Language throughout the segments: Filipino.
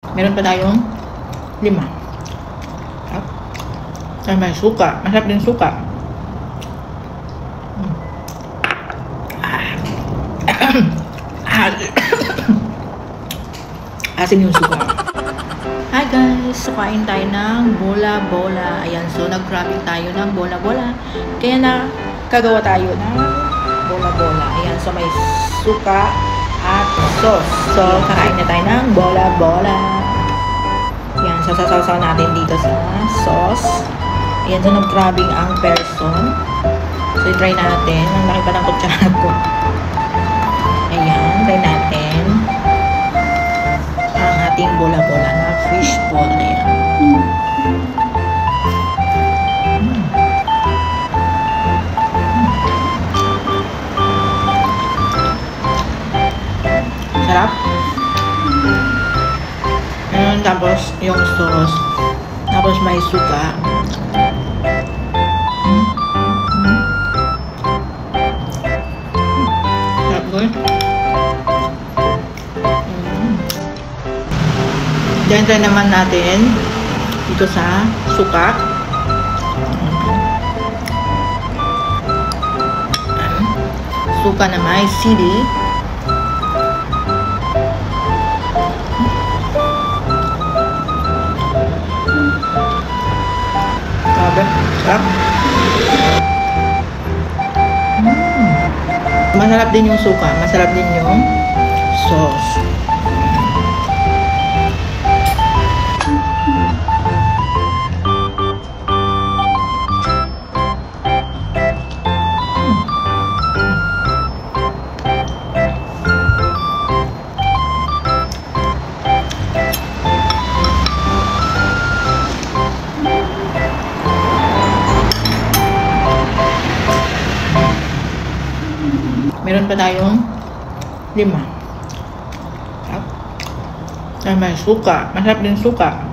Meron pa tayong 5. Ay, may suka. Masarap din suka. Asin yung suka. Hi guys! So, kain tayo ng bola-bola. Ayan, so nag-grabbing tayo ng bola-bola. Kaya kagawa tayo ng bola-bola. Ayan, so may suka at sauce. So, kakain na tayo ng bola-bola. Ayan, so sasaw natin dito sa sauce. Ayan, so nag-grabbing ang person. So, try natin. Ang laki pa ng kutsara ko. Ayan, try natin ang ating bola-bola na fish ball. Ayan. Sarap. Ayan, tapos yung sauce. Tapos may suka. Sarap ko. Then, try naman natin dito sa suka. Suka na may sili. Grabe, sarap. Masarap din yung suka. Masarap din yung sauce. Meron pa tayong 5. Ay, may suka. Masarap din suka.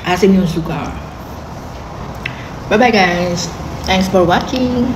Asin yung suka. Bye bye guys. Thanks for watching.